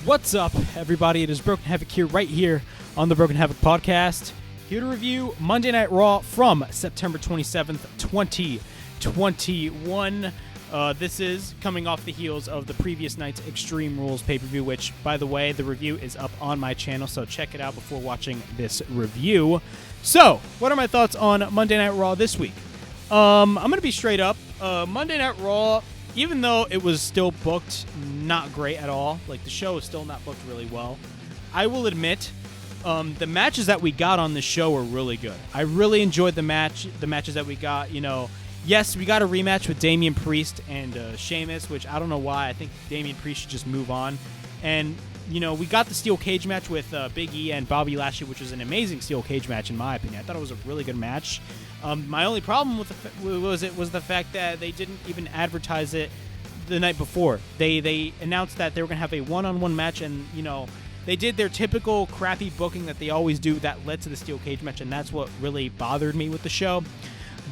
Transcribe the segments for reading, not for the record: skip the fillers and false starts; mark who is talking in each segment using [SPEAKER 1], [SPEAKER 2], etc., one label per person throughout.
[SPEAKER 1] What's up, everybody? It is Broken Havoc here, right here on the Broken Havoc podcast. Here to review Monday Night Raw from September 27th, 2021. This is coming off the heels of the previous night's Extreme Rules pay-per-view, which, by the way, the review is up on my channel, so check it out before watching this review. So, what are my thoughts on Monday Night Raw this week? I'm going to be straight up. Monday Night Raw, even though it was still booked not great at all, like the show is still not booked really well, I will admit the matches that we got on this show were really good. I really enjoyed the matches that we got. You know, yes, we got a rematch with Damien Priest and Sheamus, which I don't know why. I think Damien Priest should just move on. And, you know, we got the steel cage match with Biggie and Bobby Lashley, which was an amazing steel cage match in my opinion. I thought it was a really good match. My only problem with was the fact that they didn't even advertise it the night before. They announced that they were going to have a one-on-one match, and, you know, they did their typical crappy booking that they always do that led to the steel cage match, and that's what really bothered me with the show.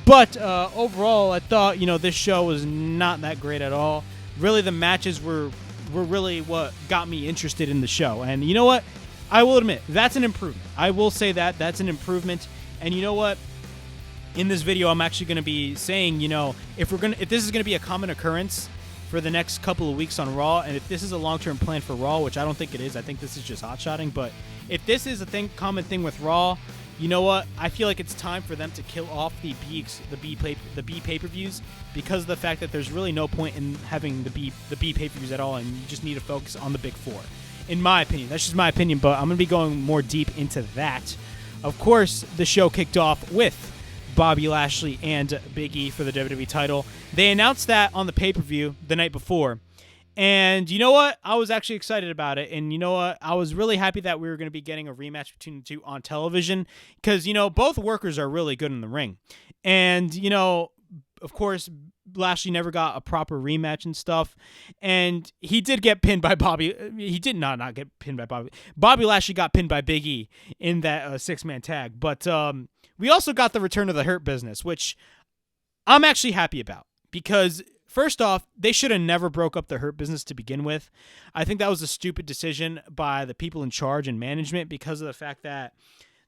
[SPEAKER 1] But overall, I thought, you know, this show was not that great at all. Really, the matches were really what got me interested in the show. And you know what? I will admit, that's an improvement. I will say that. That's an improvement. And you know what? In this video, I'm actually going to be saying, you know, if this is going to be a common occurrence for the next couple of weeks on Raw, and if this is a long-term plan for Raw, which I don't think it is, I think this is just hot-shotting, but if this is a common thing with Raw, you know what? I feel like it's time for them to kill off the B pay-per-views because of the fact that there's really no point in having the B pay-per-views at all, and you just need to focus on the big four. In my opinion, that's just my opinion, but I'm going to be going more deep into that. Of course, the show kicked off with Bobby Lashley and Biggie for the WWE title. They announced that on the pay-per-view the night before. And you know what? I was actually excited about it. And you know what? I was really happy that we were going to be getting a rematch between the two on television because, you know, both workers are really good in the ring. And, you know, of course, Lashley never got a proper rematch and stuff. And he did get pinned by Bobby. He did not get pinned by Bobby. Bobby Lashley got pinned by Biggie in that six-man tag. But we also got the return of the Hurt Business, which I'm actually happy about because, first off, they should have never broke up the Hurt Business to begin with. I think that was a stupid decision by the people in charge and management because of the fact that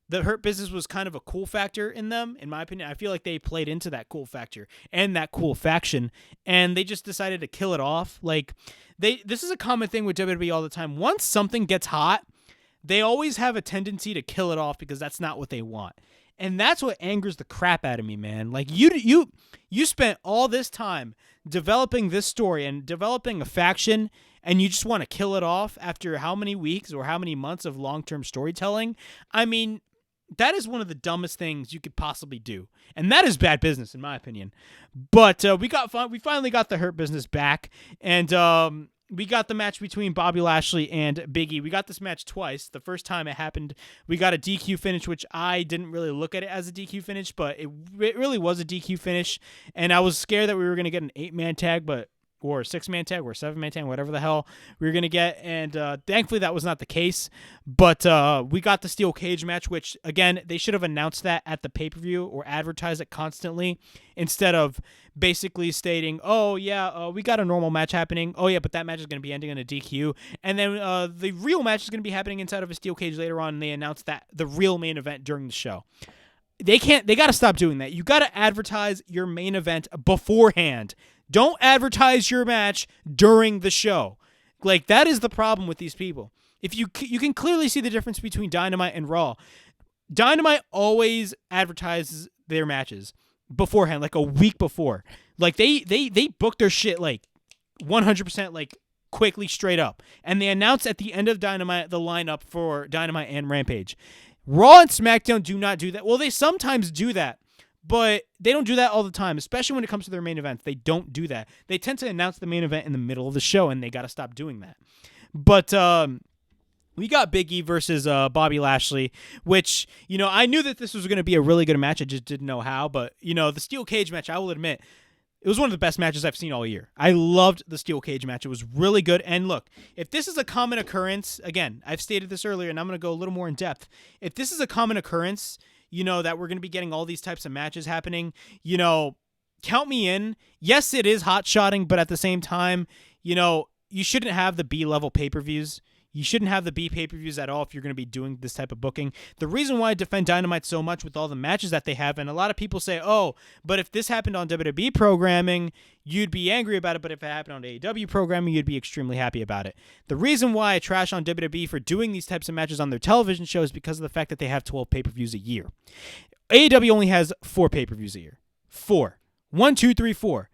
[SPEAKER 1] the Hurt Business was kind of a cool factor in them, in my opinion. I feel like they played into that cool factor and that cool faction, and they just decided to kill it off. Like, this is a common thing with WWE all the time. Once something gets hot, they always have a tendency to kill it off because that's not what they want. And that's what angers the crap out of me, man. Like, you spent all this time developing this story and developing a faction, and you just want to kill it off after how many weeks or how many months of long-term storytelling? I mean, that is one of the dumbest things you could possibly do. And that is bad business, in my opinion. But we finally got the Hurt Business back, and we got the match between Bobby Lashley and Biggie. We got this match twice. The first time it happened, we got a DQ finish, which I didn't really look at it as a DQ finish, but it really was a DQ finish. And I was scared that we were going to get an 8-man tag, or a 6-man tag, or a 7-man tag, whatever the hell we were going to get. And thankfully, that was not the case. But we got the steel cage match, which, again, they should have announced that at the pay-per-view or advertised it constantly instead of basically stating, oh, yeah, we got a normal match happening. Oh, yeah, but that match is going to be ending in a DQ. And then the real match is going to be happening inside of a steel cage later on, and they announced that the real main event during the show. They got to stop doing that. You got to advertise your main event beforehand. Don't advertise your match during the show. Like, that is the problem with these people. If you can clearly see the difference between Dynamite and Raw. Dynamite always advertises their matches beforehand, like a week before. Like, they book their shit like 100% like quickly, straight up. And they announce at the end of Dynamite the lineup for Dynamite and Rampage. Raw and SmackDown do not do that. Well, they sometimes do that, but they don't do that all the time, especially when it comes to their main events. They don't do that. They tend to announce the main event in the middle of the show, and they got to stop doing that. But we got Biggie versus Bobby Lashley, which, you know, I knew that this was going to be a really good match. I just didn't know how. But, you know, the steel cage match, I will admit, it was one of the best matches I've seen all year. I loved the steel cage match. It was really good. And look, if this is a common occurrence, again, I've stated this earlier, and I'm going to go a little more in depth. If this is a common occurrence, you know, that we're going to be getting all these types of matches happening, you know, count me in. Yes, it is hot-shotting, but at the same time, you know, you shouldn't have the B-level pay-per-views. You shouldn't have the B pay-per-views at all if you're going to be doing this type of booking. The reason why I defend Dynamite so much with all the matches that they have, and a lot of people say, oh, but if this happened on WWE programming, you'd be angry about it, but if it happened on AEW programming, you'd be extremely happy about it. The reason why I trash on WWE for doing these types of matches on their television show is because of the fact that they have 12 pay-per-views a year. AEW only has 4 pay-per-views a year. 4. 1, 2, 3, 4.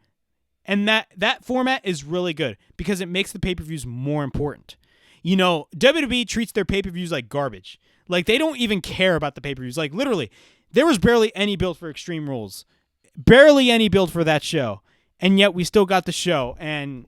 [SPEAKER 1] And that format is really good because it makes the pay-per-views more important. You know, WWE treats their pay-per-views like garbage. Like, they don't even care about the pay-per-views. Like, literally, there was barely any build for Extreme Rules. Barely any build for that show. And yet, we still got the show. And,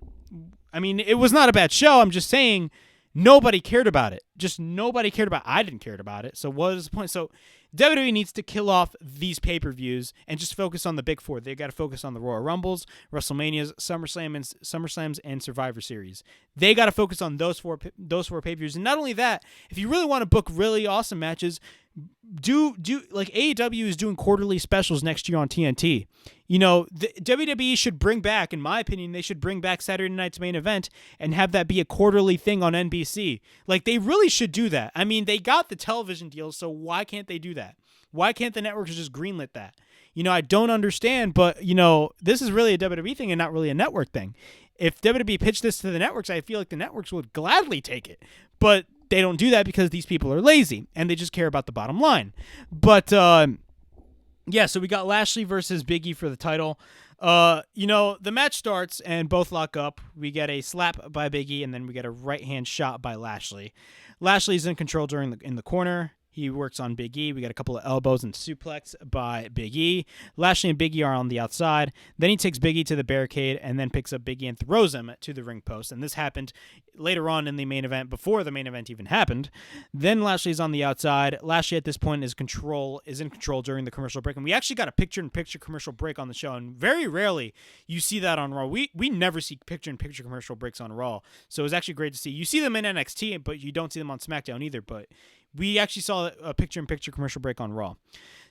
[SPEAKER 1] I mean, it was not a bad show. I'm just saying, nobody cared about it. Just nobody cared about it. I didn't care about it. So what is the point? So WWE needs to kill off these pay-per-views and just focus on the big 4. They got to focus on the Royal Rumbles, WrestleManias, SummerSlams, and Survivor Series. They got to focus on those four pay-per-views. And not only that, if you really want to book really awesome matches, do like AEW is doing quarterly specials next year on TNT. You know, the WWE should bring back, in my opinion, they should bring back Saturday Night's Main Event and have that be a quarterly thing on NBC. Like, they really should do that. I mean, they got the television deals, so why can't they do that? Why can't the networks just greenlit that? You know, I don't understand, but, you know, this is really a WWE thing and not really a network thing. If WWE pitched this to the networks, I feel like the networks would gladly take it. But they don't do that because these people are lazy and they just care about the bottom line. But, yeah, so we got Lashley versus Biggie for the title. You know, the match starts and both lock up. We get a slap by Biggie and then we get a right-hand shot by Lashley. Lashley's in control in the corner. He works on Big E. We got a couple of elbows and suplex by Big E. Lashley and Big E are on the outside. Then he takes Big E to the barricade and then picks up Big E and throws him to the ring post. And this happened later on in the main event, before the main event even happened. Then Lashley's on the outside. Lashley at this point is in control during the commercial break. And we actually got a picture-in-picture commercial break on the show. And very rarely you see that on Raw. We never see picture-in-picture commercial breaks on Raw. So it was actually great to see. You see them in NXT, but you don't see them on SmackDown either. But we actually saw a picture-in-picture commercial break on Raw.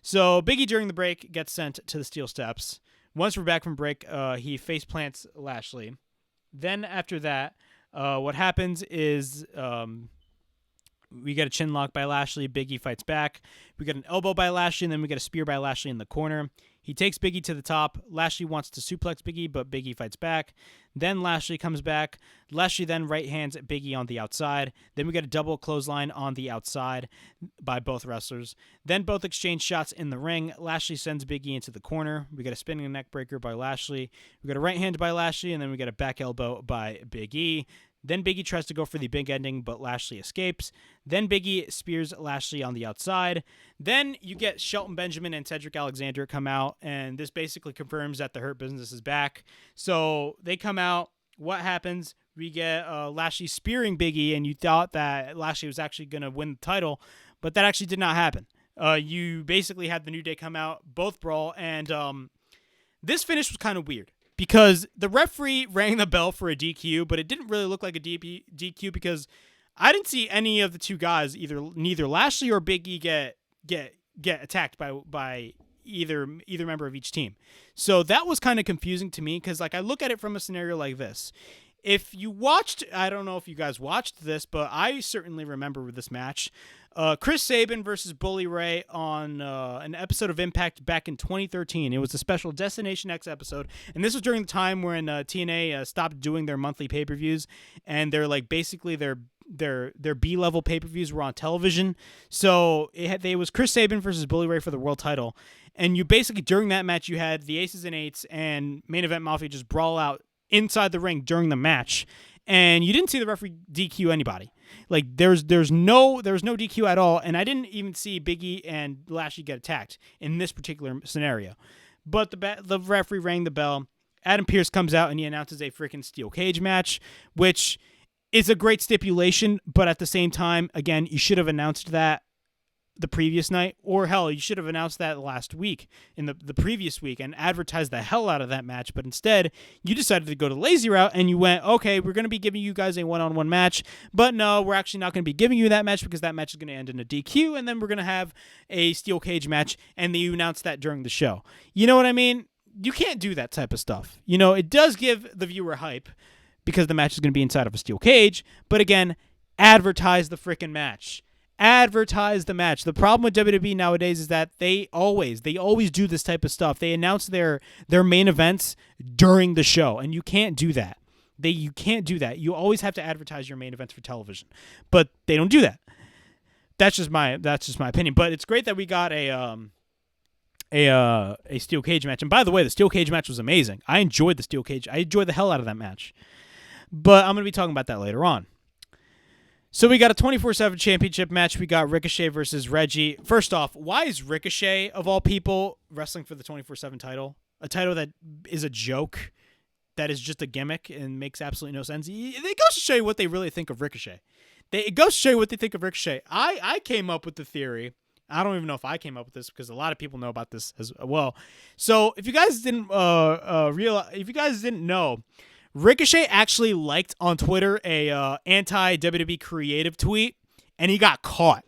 [SPEAKER 1] So Biggie during the break gets sent to the steel steps. Once we're back from break, he face plants Lashley. Then after that, what happens is we get a chin lock by Lashley. Biggie fights back. We get an elbow by Lashley, and then we get a spear by Lashley in the corner. He takes Biggie to the top. Lashley wants to suplex Biggie, but Biggie fights back. Then Lashley comes back. Lashley then right hands Biggie on the outside. Then we get a double clothesline on the outside by both wrestlers. Then both exchange shots in the ring. Lashley sends Biggie into the corner. We get a spinning neck breaker by Lashley. We got a right hand by Lashley, and then we get a back elbow by Big E. Then Biggie tries to go for the big ending, but Lashley escapes. Then Biggie spears Lashley on the outside. Then you get Shelton Benjamin and Cedric Alexander come out, and this basically confirms that the Hurt Business is back. So they come out. What happens? We get Lashley spearing Biggie, and you thought that Lashley was actually going to win the title, but that actually did not happen. You basically had the New Day come out, both brawl, and this finish was kind of weird. Because the referee rang the bell for a DQ, but it didn't really look like a DQ because I didn't see any of the two guys, neither Lashley or Big E, get attacked by either member of each team. So that was kind of confusing to me because, like, I look at it from a scenario like this. If you watched, I don't know if you guys watched this, but I certainly remember this match. Chris Sabin versus Bully Ray on an episode of Impact back in 2013. It was a special Destination X episode, and this was during the time when TNA stopped doing their monthly pay-per-views, and they're like basically their B-level pay-per-views were on television. So it was Chris Sabin versus Bully Ray for the world title, and you basically during that match you had the Aces and Eights and Main Event Mafia just brawl out inside the ring during the match, and you didn't see the referee DQ anybody. Like there's no DQ at all, and I didn't even see Biggie and Lashley get attacked in this particular scenario. But the referee rang the bell. Adam Pearce comes out and he announces a freaking steel cage match, which is a great stipulation, but at the same time, again, you should have announced that the previous night, or hell, you should have announced that last week, in the previous week, and advertised the hell out of that match. But instead, you decided to go to lazy route, and you went, okay, we're going to be giving you guys a one-on-one match, but no, we're actually not going to be giving you that match because that match is going to end in a DQ, and then we're going to have a steel cage match, and you announced that during the show. You know what I mean? You can't do that type of stuff. You know, it does give the viewer hype because the match is going to be inside of a steel cage, but again, advertise the freaking match. Advertise the match. The problem with WWE nowadays is that they always do this type of stuff. They announce their main events during the show, and you can't do that. You can't do that. You always have to advertise your main events for television, but they don't do that. That's just my opinion. But it's great that we got a steel cage match. And by the way, the steel cage match was amazing. I enjoyed the steel cage. I enjoyed the hell out of that match. But I'm going to be talking about that later on. So we got a 24/7 championship match. We got Ricochet versus Reggie. First off, why is Ricochet, of all people, wrestling for the 24/7 title? A title that is a joke, that is just a gimmick and makes absolutely no sense. It goes to show you what they really think of Ricochet. It goes to show you what they think of Ricochet. I came up with the theory. I don't even know if I came up with this because a lot of people know about this as well. So if you guys didn't know, Ricochet actually liked on Twitter a anti-WWE creative tweet, and he got caught.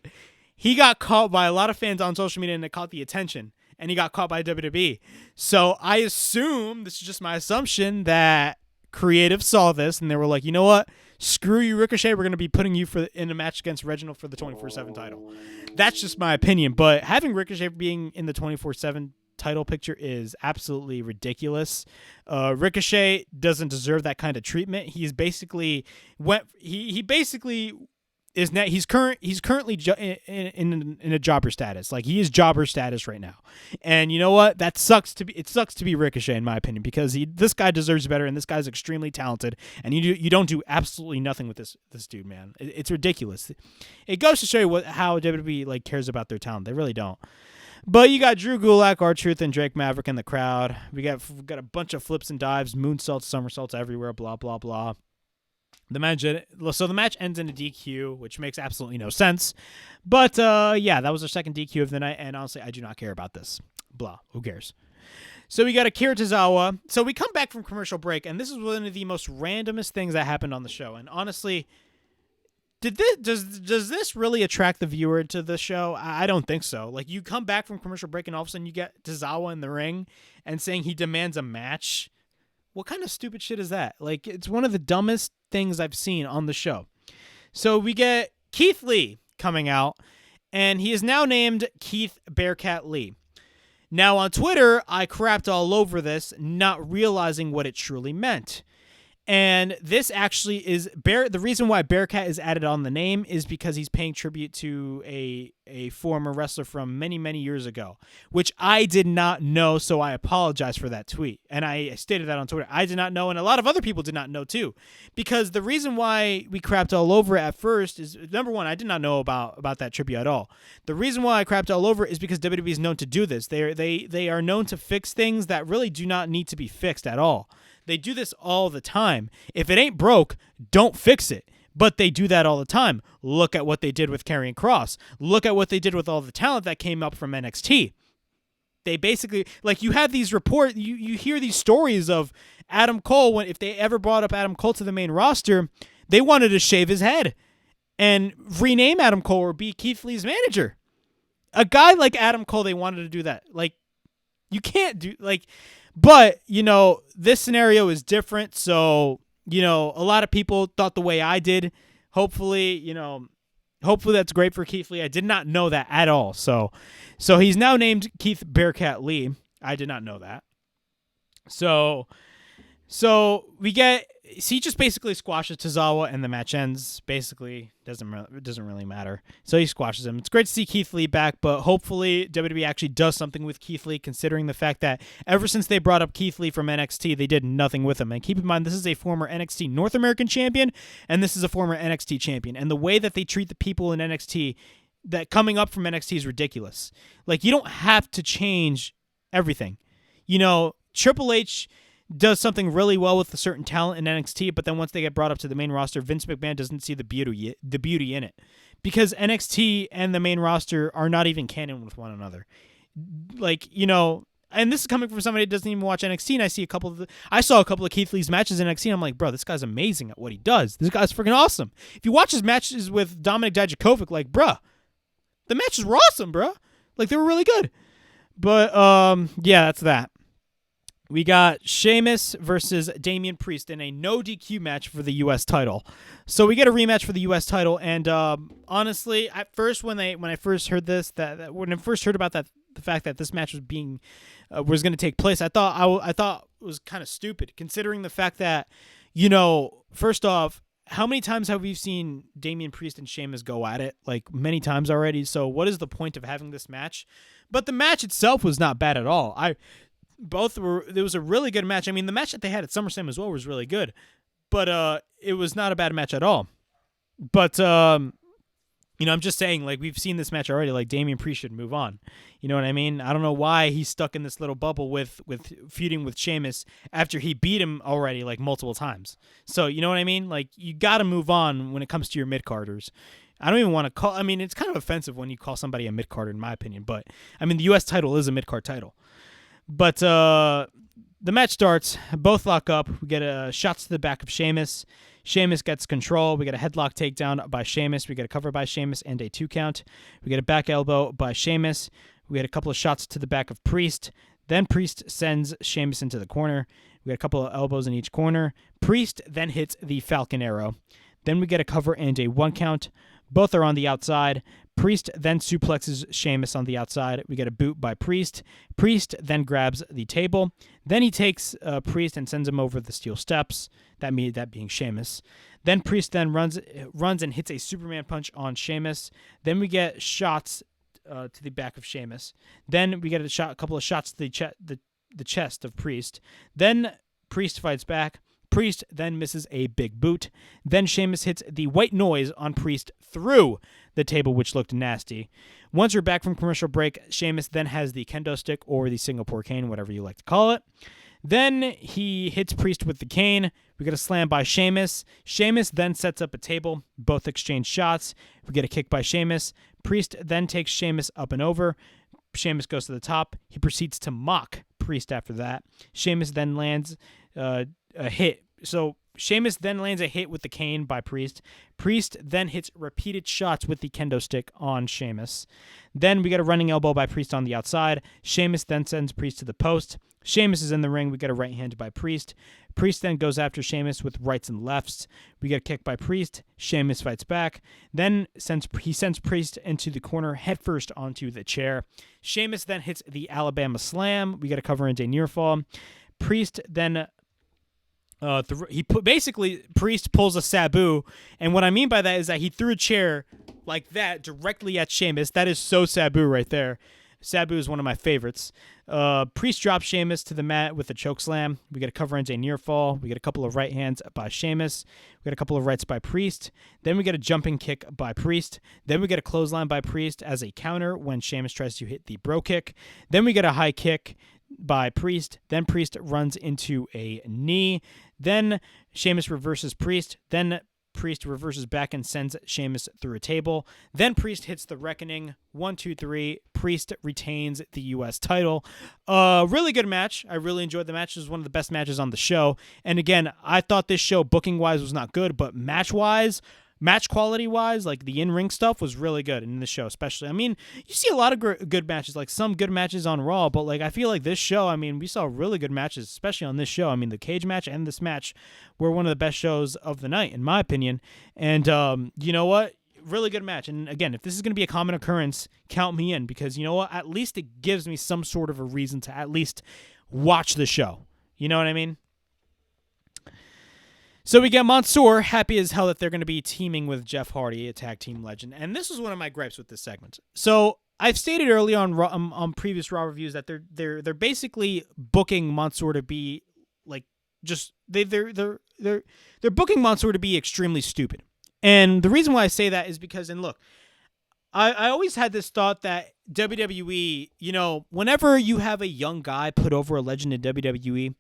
[SPEAKER 1] He got caught by a lot of fans on social media, and it caught the attention, and he got caught by WWE. So I assume, this is just my assumption, that creative saw this, and they were like, you know what? Screw you, Ricochet. We're going to be putting you in a match against Reginald for the 24/7 title. That's just my opinion, but having Ricochet being in the 24/7 title picture is absolutely ridiculous. Ricochet doesn't deserve that kind of treatment. He's basically he's currently in a jobber status. Like, he is jobber status right now. And you know what? It sucks to be Ricochet, in my opinion, because this guy deserves better, and this guy's extremely talented, and you don't do absolutely nothing with this dude, man. It's ridiculous. It goes to show you how WWE cares about their talent. They really don't. But you got Drew Gulak, R-Truth, and Drake Maverick in the crowd. We got a bunch of flips and dives, moonsaults, somersaults everywhere, blah, blah, blah. The match ends in a DQ, which makes absolutely no sense. But, yeah, that was our second DQ of the night, and honestly, I do not care about this. Blah. Who cares? So we got Akira Tozawa. So we come back from commercial break, and this is one of the most randomest things that happened on the show. And honestly, does this really attract the viewer to the show? I don't think so. You come back from commercial break, and all of a sudden you get Tozawa in the ring and saying he demands a match. What kind of stupid shit is that? It's one of the dumbest things I've seen on the show. So we get Keith Lee coming out, and he is now named Keith Bearcat Lee. Now on Twitter, I crapped all over this, not realizing what it truly meant. And this actually is the reason why Bearcat is added on the name is because he's paying tribute to a former wrestler from many, many years ago, which I did not know, so I apologize for that tweet. And I stated that on Twitter. I did not know, and a lot of other people did not know too, because the reason why we crapped all over it at first is, number one, I did not know about that tribute at all. The reason why I crapped all over is because WWE is known to do this. They are known to fix things that really do not need to be fixed at all. They do this all the time. If it ain't broke, don't fix it. But they do that all the time. Look at what they did with Karrion Kross. Look at what they did with all the talent that came up from NXT. They basically, you have these you hear these stories of Adam Cole, if they ever brought up Adam Cole to the main roster, they wanted to shave his head and rename Adam Cole or be Keith Lee's manager. A guy like Adam Cole, they wanted to do that. You can't do, but, this scenario is different, so, a lot of people thought the way I did. Hopefully that's great for Keith Lee. I did not know that at all. So he's now named Keith Bearcat Lee. I did not know that. So he just basically squashes Tozawa, and the match ends. Basically, it doesn't really matter. So he squashes him. It's great to see Keith Lee back, but hopefully WWE actually does something with Keith Lee, considering the fact that ever since they brought up Keith Lee from NXT, they did nothing with him. And keep in mind, this is a former NXT North American champion, and this is a former NXT champion. And the way that they treat the people in NXT that coming up from NXT is ridiculous. You don't have to change everything. Triple H does something really well with a certain talent in NXT, but then once they get brought up to the main roster, Vince McMahon doesn't see the beauty in it, because NXT and the main roster are not even canon with one another. And this is coming from somebody that doesn't even watch NXT, and I saw a couple of Keith Lee's matches in NXT, and I'm like, bro, this guy's amazing at what he does. This guy's freaking awesome. If you watch his matches with Dominik Dijakovic, bruh, the matches were awesome, bruh. They were really good. But, yeah, that's that. We got Sheamus versus Damien Priest in a no DQ match for the U.S. title. So we get a rematch for the U.S. title, and honestly, at first when I first heard this, when I first heard about that, the fact that this match was going to take place, I thought it was kind of stupid, considering the fact that, first off, how many times have we seen Damien Priest and Sheamus go at it? Like, many times already. So what is the point of having this match? But the match itself was not bad at all. It was a really good match. I mean, the match that they had at SummerSlam as well was really good, but it was not a bad match at all. But I'm just saying, like, we've seen this match already. Like, Damien Priest should move on. You know what I mean? I don't know why he's stuck in this little bubble with feuding with Sheamus after he beat him already, like, multiple times. So, you know what I mean? Like, you got to move on when it comes to your mid-carders. I don't even want to call... I mean, it's kind of offensive when you call somebody a mid-carder, in my opinion. But, I mean, the U.S. title is a mid-card title. But the match starts. Both lock up. We get shots to the back of Sheamus. Sheamus gets control. We get a headlock takedown by Sheamus. We get a cover by Sheamus and a 2 count. We get a back elbow by Sheamus. We get a couple of shots to the back of Priest. Then Priest sends Sheamus into the corner. We get a couple of elbows in each corner. Priest then hits the Falcon Arrow. Then we get a cover and a 1 count. Both are on the outside. Priest then suplexes Sheamus on the outside. We get a boot by Priest. Priest then grabs the table. Then he takes Priest and sends him over the steel steps. That being Sheamus. Then Priest then runs and hits a Superman punch on Sheamus. Then we get shots to the back of Sheamus. Then we get a couple of shots to the chest of Priest. Then Priest fights back. Priest then misses a big boot. Then Sheamus hits the white noise on Priest through the table, which looked nasty. Once we're back from commercial break, Sheamus then has the kendo stick or the Singapore cane, whatever you like to call it. Then he hits Priest with the cane. We get a slam by Sheamus. Sheamus then sets up a table. Both exchange shots. We get a kick by Sheamus. Priest then takes Sheamus up and over. Sheamus goes to the top. He proceeds to mock Priest after that. Sheamus then lands a hit. So Sheamus then lands a hit with the cane by Priest. Priest then hits repeated shots with the kendo stick on Sheamus. Then we get a running elbow by Priest on the outside. Sheamus then sends Priest to the post. Sheamus is in the ring. We get a right hand by Priest. Priest then goes after Sheamus with rights and lefts. We get a kick by Priest. Sheamus fights back. Then he sends Priest into the corner headfirst onto the chair. Sheamus then hits the Alabama Slam. We get a cover into a near fall. Priest then... Priest pulls a Sabu, and what I mean by that is that he threw a chair like that directly at Sheamus. That is so Sabu right there. Sabu is one of my favorites. Priest drops Sheamus to the mat with a choke slam. We get a cover into a near fall. We get a couple of right hands by Sheamus. We get a couple of rights by Priest. Then we get a jumping kick by Priest. Then we get a clothesline by Priest as a counter when Sheamus tries to hit the bro kick. Then we get a high kick by Priest. Then Priest runs into a knee. Then Sheamus reverses Priest. Then Priest reverses back and sends Sheamus through a table. Then Priest hits the Reckoning. 1, 2, 3. Priest retains the U.S. title. Really good match. I really enjoyed the match. It was one of the best matches on the show. And again, I thought this show booking-wise was not good, but match-wise, match quality-wise, like the in-ring stuff was really good in the show, especially. I mean, you see a lot of good matches, like some good matches on Raw, but like I feel like this show, I mean, we saw really good matches, especially on this show. I mean, the cage match and this match were one of the best shows of the night, in my opinion. And you know what? Really good match. And again, if this is going to be a common occurrence, count me in, because you know what? At least it gives me some sort of a reason to at least watch the show. You know what I mean? So we get Mansoor, happy as hell that they're going to be teaming with Jeff Hardy, a tag team legend. And this was one of my gripes with this segment. So I've stated earlier on previous Raw reviews that they're basically booking Mansoor to be like just they're booking Mansoor to be extremely stupid. And the reason why I say that is because, and look, I always had this thought that WWE, you know, whenever you have a young guy put over a legend in WWE,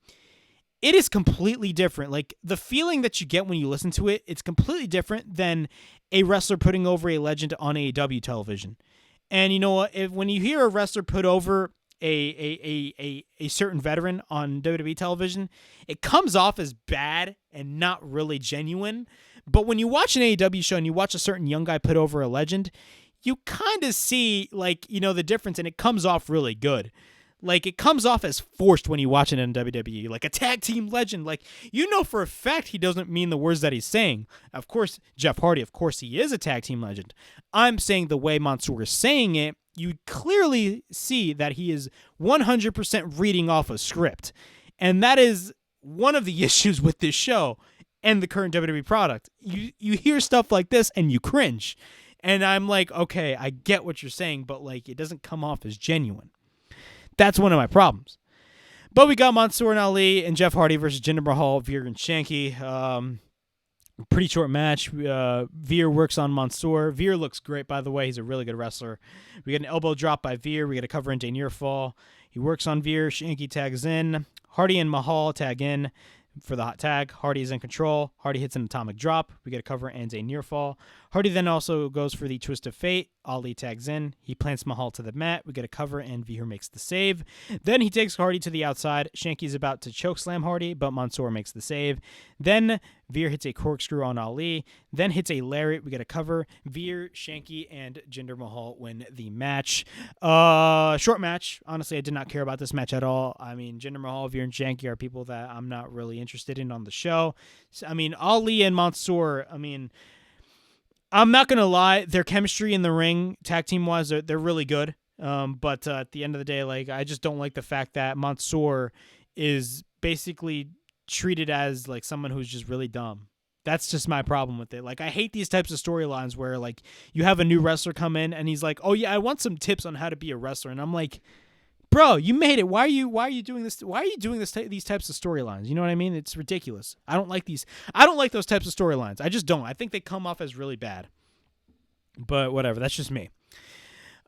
[SPEAKER 1] it is completely different. Like, the feeling that you get when you listen to it, it's completely different than a wrestler putting over a legend on AEW television. And you know what? When you hear a wrestler put over a certain veteran on WWE television, it comes off as bad and not really genuine. But when you watch an AEW show and you watch a certain young guy put over a legend, you kind of see, like, you know, the difference, and it comes off really good. Like, it comes off as forced when you watch it in WWE. Like, a tag team legend. Like, you know for a fact he doesn't mean the words that he's saying. Of course, Jeff Hardy, of course he is a tag team legend. I'm saying the way Mansoor is saying it, you clearly see that he is 100% reading off a script. And that is one of the issues with this show and the current WWE product. You hear stuff like this and you cringe. And I'm like, okay, I get what you're saying, but like it doesn't come off as genuine. That's one of my problems. But we got Mansoor and Ali and Jeff Hardy versus Jinder Mahal, Veer and Shanky. Pretty short match. Veer works on Mansoor. Veer looks great, by the way. He's a really good wrestler. We get an elbow drop by Veer. We get a cover into a near fall. He works on Veer. Shanky tags in. Hardy and Mahal tag in for the hot tag. Hardy is in control. Hardy hits an atomic drop. We get a cover and a near fall. Hardy then also goes for the twist of fate. Ali tags in. He plants Mahal to the mat. We get a cover and Veer makes the save. Then he takes Hardy to the outside. Shanky's about to chokeslam Hardy, but Mansoor makes the save. Then Veer hits a corkscrew on Ali. Then hits a lariat. We get a cover. Veer, Shanky, and Jinder Mahal win the match. Short match. Honestly, I did not care about this match at all. I mean, Jinder Mahal, Veer, and Shanky are people that I'm not really interested in on the show. I mean, Ali and Mansoor, I mean, I'm not going to lie. Their chemistry in the ring, tag team-wise, they're really good. But at the end of the day, like, I just don't like the fact that Mansoor is basically treated as like someone who's just really dumb. That's just my problem with it. Like, I hate these types of storylines where like you have a new wrestler come in and he's like, "Oh yeah, I want some tips on how to be a wrestler," and I'm like, "Bro, you made it. Why are you doing this? Why are you doing these types of storylines? You know what I mean? It's ridiculous. I don't like these. I don't like those types of storylines. I just don't. I think they come off as really bad. But whatever. That's just me.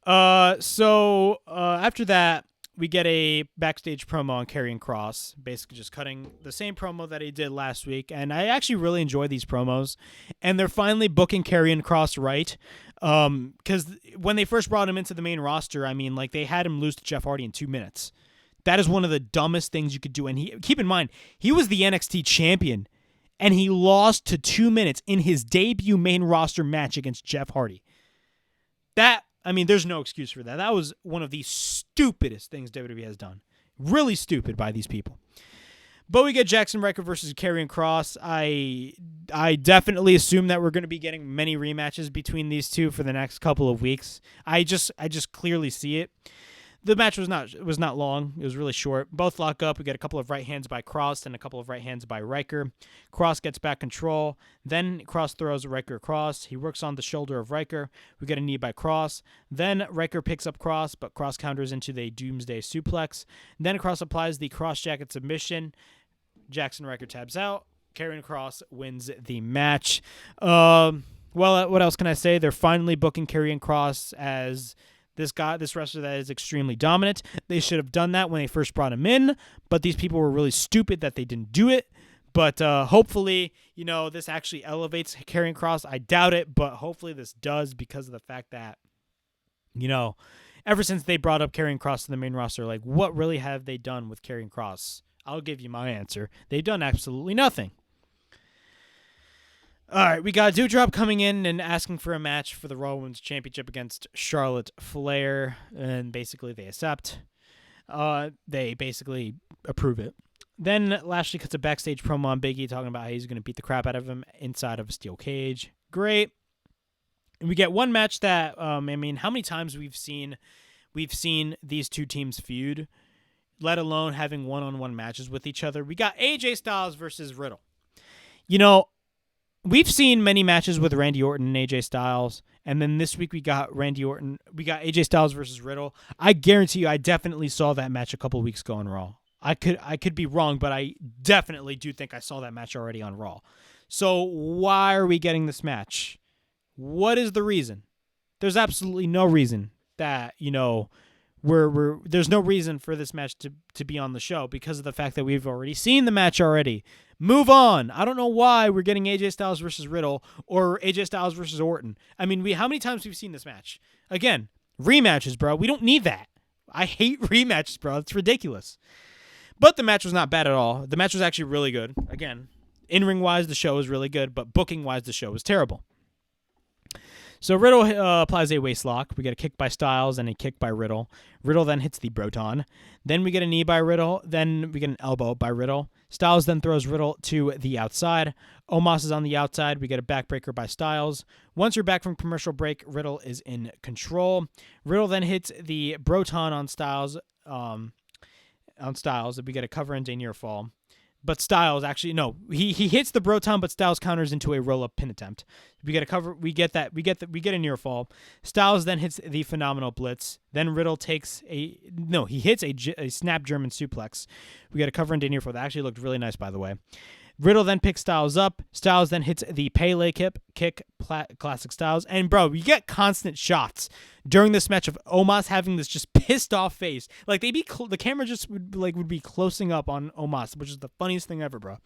[SPEAKER 1] So after that, we get a backstage promo on Karrion Kross, basically just cutting the same promo that he did last week. And I actually really enjoy these promos. And they're finally booking Karrion Kross right. Because when they first brought him into the main roster, I mean, like, they had him lose to Jeff Hardy in 2 minutes. That is one of the dumbest things you could do. And keep in mind, he was the NXT champion, and he lost to 2 minutes in his debut main roster match against Jeff Hardy. I mean, there's no excuse for that. That was one of the stupidest things WWE has done. Really stupid by these people. But we get Jackson Ryker versus Karrion Kross. I definitely assume that we're going to be getting many rematches between these two for the next couple of weeks. I just clearly see it. The match was not long. It was really short. Both lock up. We get a couple of right hands by Kross and a couple of right hands by Ryker. Kross gets back control. Then Kross throws Ryker across. He works on the shoulder of Ryker. We get a knee by Kross. Then Ryker picks up Kross, but Kross counters into the Doomsday Suplex. Then Kross applies the Cross Jacket submission. Jackson Ryker tabs out. Karrion Kross wins the match. Well, what else can I say? They're finally booking Karrion Kross as this wrestler that is extremely dominant. They should have done that when they first brought him in, but these people were really stupid that they didn't do it. But hopefully, this actually elevates Karrion Kross. I doubt it, but hopefully this does, because of the fact that, ever since they brought up Karrion Kross to the main roster, like, what really have they done with Karrion Kross? I'll give you my answer. They've done absolutely nothing. All right, we got Doudrop coming in and asking for a match for the Raw Women's Championship against Charlotte Flair, and basically they accept. They basically approve it. Then Lashley cuts a backstage promo on Biggie talking about how he's going to beat the crap out of him inside of a steel cage. Great. And we get one match that, how many times we've seen these two teams feud, let alone having one-on-one matches with each other. We got AJ Styles versus Riddle. We've seen many matches with Randy Orton and AJ Styles, and then this week we got AJ Styles versus Riddle. I guarantee you, I definitely saw that match a couple weeks ago on Raw. I could be wrong, but I definitely do think I saw that match already on Raw. So why are we getting this match? What is the reason? There's absolutely no reason that, there's no reason for this match to be on the show, because of the fact that we've already seen the match already. Move on. I don't know why we're getting AJ Styles versus Riddle or AJ Styles versus Orton. I mean, how many times have we seen this match? Again, rematches, bro. We don't need that. I hate rematches, bro. It's ridiculous. But the match was not bad at all. The match was actually really good. Again, in-ring wise, the show was really good, but booking wise, the show was terrible. So Riddle applies a waist lock. We get a kick by Styles and a kick by Riddle. Riddle then hits the Broton. Then we get a knee by Riddle. Then we get an elbow by Riddle. Styles then throws Riddle to the outside. Omos is on the outside. We get a backbreaker by Styles. Once you're back from commercial break, Riddle is in control. Riddle then hits the Broton on Styles. We get a cover and a near fall. But Styles he hits the Broton, but Styles counters into a roll-up pin attempt. We get a cover. We get a near fall. Styles then hits the phenomenal blitz. Then Riddle hits a snap German suplex. We get a cover and a near fall. That actually looked really nice, by the way. Riddle then picks Styles up. Styles then hits the Pele kick, classic Styles. And, bro, you get constant shots during this match of Omos having this just pissed off face. Like, the camera just would be closing up on Omos, which is the funniest thing ever, bro.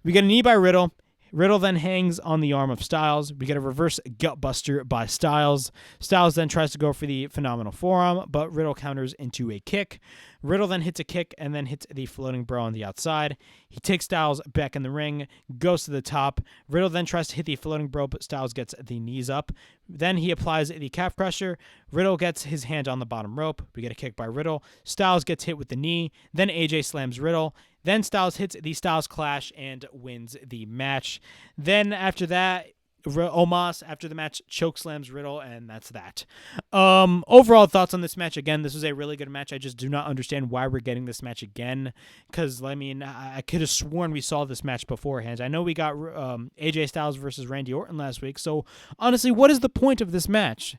[SPEAKER 1] We get a knee by Riddle. Riddle then hangs on the arm of Styles. We get a reverse gutbuster by Styles. Styles then tries to go for the phenomenal forearm, but Riddle counters into a kick. Riddle then hits a kick and then hits the floating bro on the outside. He takes Styles back in the ring, goes to the top. Riddle then tries to hit the floating bro, but Styles gets the knees up. Then he applies the calf crusher. Riddle gets his hand on the bottom rope. We get a kick by Riddle. Styles gets hit with the knee. Then AJ slams Riddle. Then Styles hits the Styles Clash and wins the match. Then after that, Omos, after the match, chokeslams Riddle, and that's that. Overall thoughts on this match. Again, this was a really good match. I just do not understand why we're getting this match again, because, I could have sworn we saw this match beforehand. I know we got AJ Styles versus Randy Orton last week, so honestly, what is the point of this match?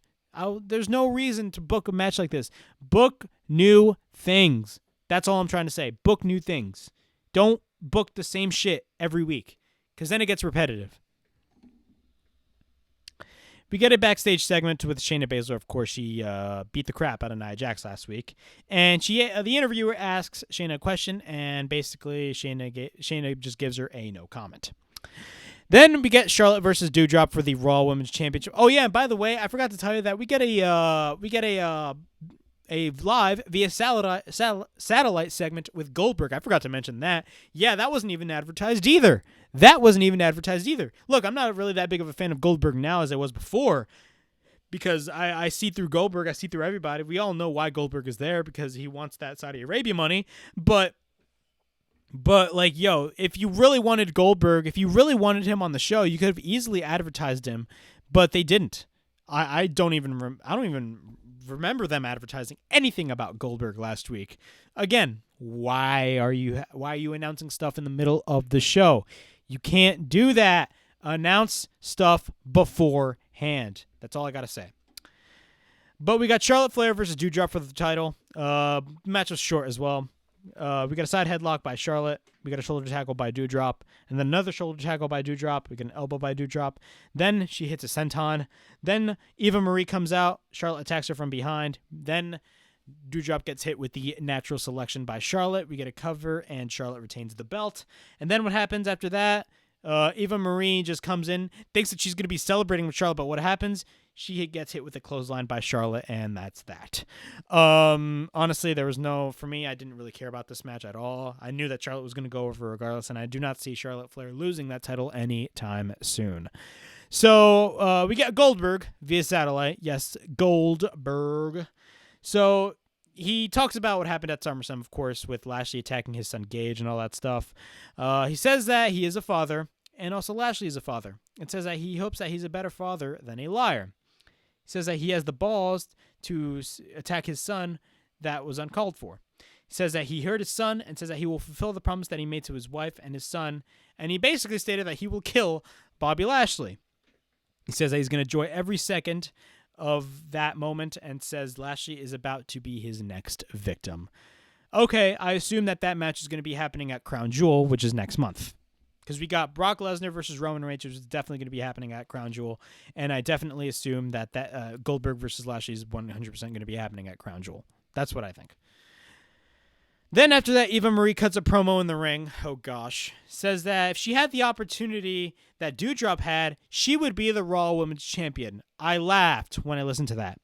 [SPEAKER 1] There's no reason to book a match like this. Book new things. That's all I'm trying to say. Book new things. Don't book the same shit every week, because then it gets repetitive. We get a backstage segment with Shayna Baszler. Of course, she beat the crap out of Nia Jax last week. And the interviewer asks Shayna a question, and basically Shayna just gives her a no comment. Then we get Charlotte versus Doudrop for the Raw Women's Championship. Oh, yeah, and by the way, I forgot to tell you that we get a live via satellite segment with Goldberg. I forgot to mention that. Yeah, that wasn't even advertised either. Look, I'm not really that big of a fan of Goldberg now as I was before, because I see through Goldberg. I see through everybody. We all know why Goldberg is there, because he wants that Saudi Arabia money. But if you really wanted Goldberg, if you really wanted him on the show, you could have easily advertised him, but they didn't. I don't even remember them advertising anything about Goldberg last week. Again, why are you announcing stuff in the middle of the show? You can't do that. Announce stuff beforehand. That's all I got to say. But we got Charlotte Flair versus Doudrop for the title. Match was short as well. We got a side headlock by Charlotte. We got a shoulder tackle by Doudrop. And then another shoulder tackle by Doudrop. We get an elbow by Doudrop. Then she hits a senton. Then Eva Marie comes out. Charlotte attacks her from behind. Then Doudrop gets hit with the natural selection by Charlotte. We get a cover, and Charlotte retains the belt. And then what happens after that? Eva Marie just comes in, thinks that she's going to be celebrating with Charlotte, but what happens? She gets hit with a clothesline by Charlotte, and that's that. Honestly, for me, I didn't really care about this match at all. I knew that Charlotte was going to go over regardless, and I do not see Charlotte Flair losing that title anytime soon. So we get Goldberg via satellite. Yes, Goldberg. So he talks about what happened at SummerSlam, of course, with Lashley attacking his son Gage and all that stuff. He says that he is a father, and also Lashley is a father. It says that he hopes that he's a better father than a liar. He says that he has the balls to attack his son that was uncalled for. He says that he heard his son and says that he will fulfill the promise that he made to his wife and his son, and he basically stated that he will kill Bobby Lashley. He says that he's going to enjoy every second of that moment and says Lashley is about to be his next victim. Okay, I assume that match is going to be happening at Crown Jewel, which is next month. Because we got Brock Lesnar versus Roman Reigns, which is definitely going to be happening at Crown Jewel. And I definitely assume that Goldberg versus Lashley is 100% going to be happening at Crown Jewel. That's what I think. Then after that, Eva Marie cuts a promo in the ring. Oh, gosh. Says that if she had the opportunity that Doudrop had, she would be the Raw Women's Champion. I laughed when I listened to that.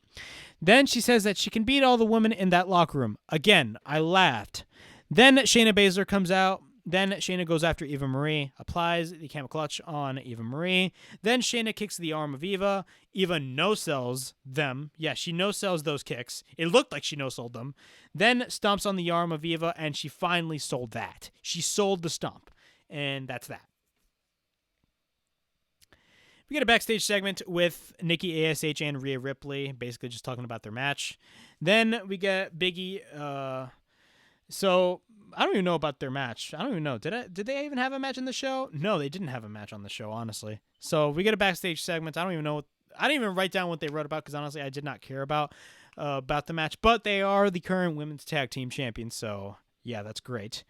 [SPEAKER 1] Then she says that she can beat all the women in that locker room. Again, I laughed. Then Shayna Baszler comes out. Then Shayna goes after Eva Marie, applies the camel clutch on Eva Marie. Then Shayna kicks the arm of Eva. Eva no-sells them. Yeah, she no-sells those kicks. It looked like she no-sold them. Then stomps on the arm of Eva, and she finally sold that. She sold the stomp, and that's that. We get a backstage segment with Nikki ASH and Rhea Ripley, basically just talking about their match. Then we get Biggie. So I don't even know about their match. I don't even know. Did they even have a match in the show? No, they didn't have a match on the show, honestly. So we get a backstage segment. I don't even know. I didn't even write down what they wrote about because honestly, I did not care about the match. But they are the current women's tag team champions, so yeah, that's great.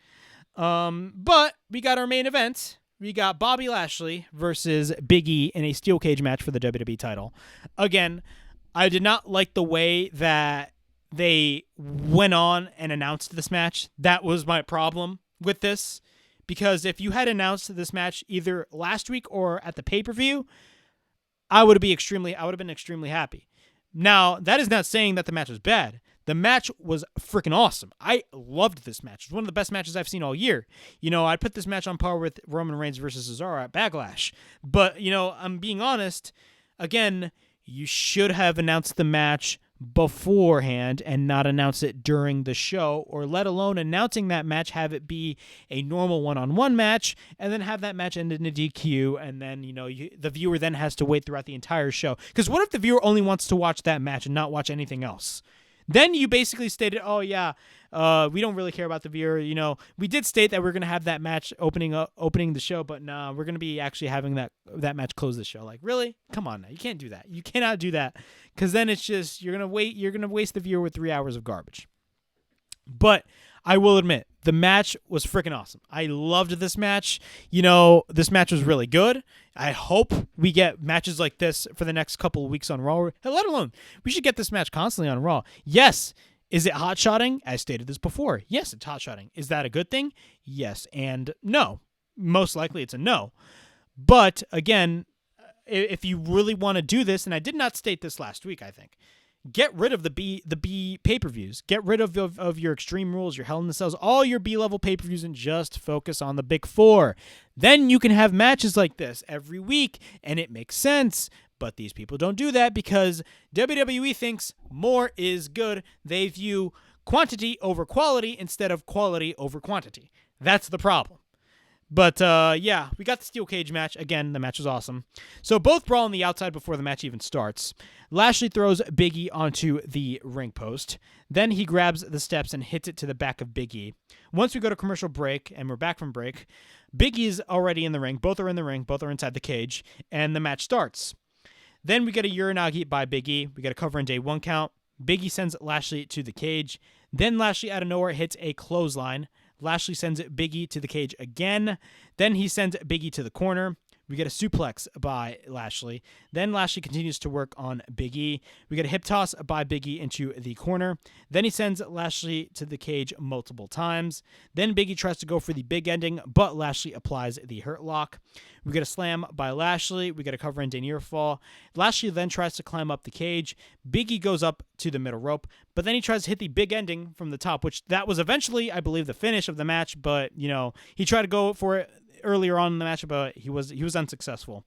[SPEAKER 1] But we got our main event. We got Bobby Lashley versus Biggie in a steel cage match for the WWE title. Again, I did not like the way that they went on and announced this match. That was my problem with this. Because if you had announced this match either last week or at the pay-per-view, I would have been extremely happy. Now, that is not saying that the match was bad. The match was freaking awesome. I loved this match. It's one of the best matches I've seen all year. I'd put this match on par with Roman Reigns versus Cesaro at Backlash. But, I'm being honest. Again, you should have announced the match beforehand and not announce it during the show, or let alone announcing that match, have it be a normal one-on-one match, and then have that match end in a DQ, and then, the viewer then has to wait throughout the entire show. Because what if the viewer only wants to watch that match and not watch anything else? Then you basically stated, oh, yeah, we don't really care about the viewer. We did state that we're going to have that match opening the show, but nah, we're going to be actually having that match close the show. Like, really? Come on now. You can't do that. You cannot do that, because then it's just, you're going to waste the viewer with 3 hours of garbage. But I will admit, the match was freaking awesome. I loved this match. This match was really good. I hope we get matches like this for the next couple of weeks on Raw. Let alone, we should get this match constantly on Raw. Yes. Is it hot-shotting? I stated this before. Yes, it's hot-shotting. Is that a good thing? Yes and no. Most likely it's a no. But, again, if you really want to do this, and I did not state this last week, I think, get rid of the B pay-per-views. Get rid of your Extreme Rules, your Hell in the Cells, all your B-level pay-per-views, and just focus on the big four. Then you can have matches like this every week, and it makes sense. But these people don't do that because WWE thinks more is good. They view quantity over quality instead of quality over quantity. That's the problem. But, yeah, we got the steel cage match. Again, the match was awesome. So both brawl on the outside before the match even starts. Lashley throws Biggie onto the ring post. Then he grabs the steps and hits it to the back of Biggie. Once we go to commercial break, and we're back from break, Biggie's already in the ring. Both are in the ring. Both are inside the cage. And the match starts. Then we get a Uranagi by Biggie. We get a cover and day 1 count. Biggie sends Lashley to the cage. Then Lashley out of nowhere hits a clothesline. Lashley sends Biggie to the cage again. Then he sends Biggie to the corner. We get a suplex by Lashley. Then Lashley continues to work on Biggie. We get a hip toss by Biggie into the corner. Then he sends Lashley to the cage multiple times. Then Biggie tries to go for the big ending, but Lashley applies the hurt lock. We get a slam by Lashley. We get a cover and near fall. Lashley then tries to climb up the cage. Biggie goes up to the middle rope, but then he tries to hit the big ending from the top, which that was eventually, I believe, the finish of the match, but, he tried to go for it earlier on in the match, but he was unsuccessful.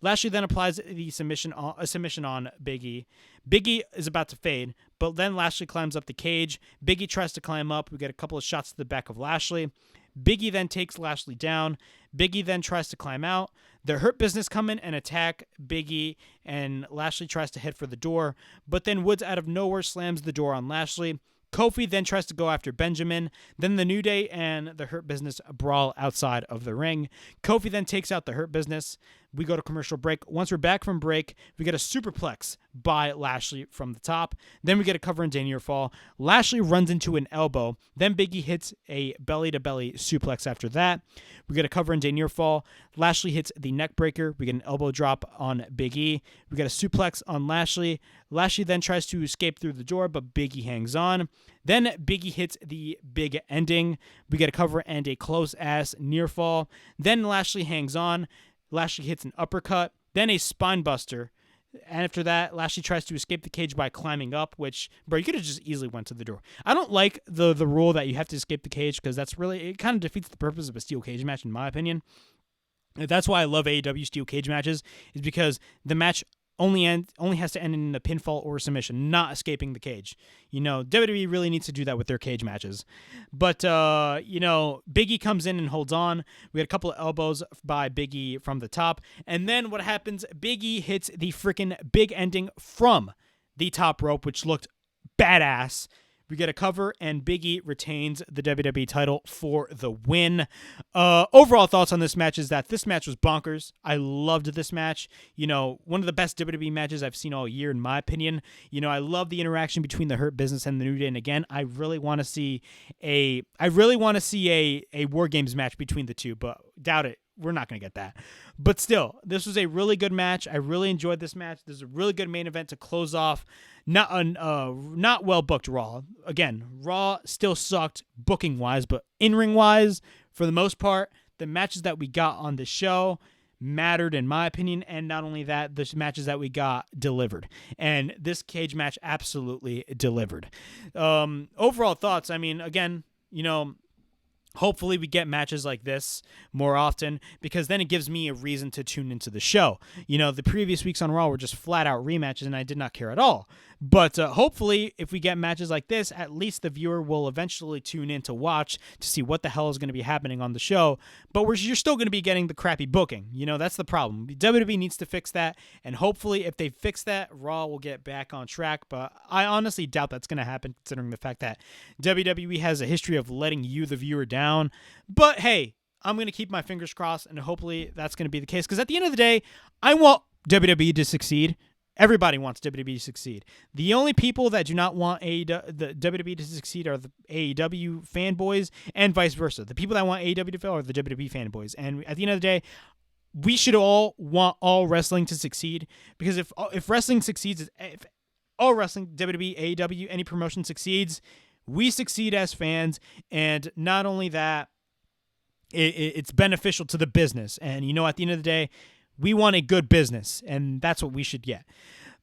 [SPEAKER 1] Lashley then applies a submission on Biggie. Biggie is about to fade, but then Lashley climbs up the cage. Biggie tries to climb up. We get a couple of shots to the back of Lashley. Biggie then takes Lashley down. Biggie then tries to climb out. The Hurt Business come in and attack Biggie, and Lashley tries to head for the door, but then Woods out of nowhere slams the door on Lashley. Kofi then tries to go after Benjamin. Then the New Day and the Hurt Business brawl outside of the ring. Kofi then takes out the Hurt Business. We go to commercial break. Once we're back from break, we get a superplex by Lashley from the top. Then we get a cover and near fall. Lashley runs into an elbow. Then Biggie hits a belly-to-belly suplex after that. We get a cover and near fall. Lashley hits the neck breaker. We get an elbow drop on Big E. We get a suplex on Lashley. Lashley then tries to escape through the door, but Biggie hangs on. Then Biggie hits the big ending. We get a cover and a close-ass near fall. Then Lashley hangs on. Lashley hits an uppercut, then a spine buster. And after that, Lashley tries to escape the cage by climbing up, which, bro, you could have just easily went to the door. I don't like the rule that you have to escape the cage because it kind of defeats the purpose of a steel cage match, in my opinion. That's why I love AEW steel cage matches, is because the match only has to end in a pinfall or a submission, not escaping the cage. WWE really needs to do that with their cage matches. But, Biggie comes in and holds on. We had a couple of elbows by Biggie from the top. And then what happens? Biggie hits the freaking big ending from the top rope, which looked badass. We get a cover, and Biggie retains the WWE title for the win. Overall thoughts on this match is that this match was bonkers. I loved this match. One of the best WWE matches I've seen all year, in my opinion. I love the interaction between the Hurt Business and the New Day. And again, I really want to see a War Games match between the two, but doubt it. We're not going to get that. But still, this was a really good match. I really enjoyed this match. This is a really good main event to close off not well-booked Raw. Again, Raw still sucked booking-wise, but in-ring-wise, for the most part, the matches that we got on the show mattered, in my opinion, and not only that, the matches that we got delivered. And this cage match absolutely delivered. Overall thoughts, again, hopefully we get matches like this more often, because then it gives me a reason to tune into the show. The previous weeks on Raw were just flat out rematches, and I did not care at all. But hopefully, if we get matches like this, at least the viewer will eventually tune in to watch to see what the hell is going to be happening on the show. But you're still going to be getting the crappy booking. That's the problem. WWE needs to fix that, and hopefully, if they fix that, Raw will get back on track. But I honestly doubt that's going to happen, considering the fact that WWE has a history of letting you, the viewer, down. But hey, I'm going to keep my fingers crossed, and hopefully that's going to be the case, because at the end of the day, I want WWE to succeed. Everybody wants WWE to succeed. The only people that do not want the WWE to succeed are the AEW fanboys, and vice versa. The people that want AEW to fail are the WWE fanboys. And at the end of the day, we should all want all wrestling to succeed, because if wrestling succeeds, if all wrestling, WWE, AEW, any promotion succeeds, we succeed as fans. And not only that, it's beneficial to the business. And at the end of the day, we want a good business, and that's what we should get.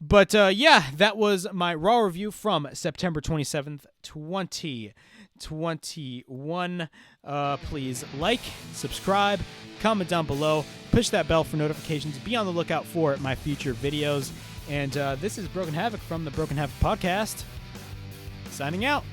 [SPEAKER 1] But that was my Raw review from September 27th, 2021. Please like, subscribe, comment down below, push that bell for notifications, be on the lookout for my future videos. And this is Broken Havoc from the Broken Havoc Podcast, signing out.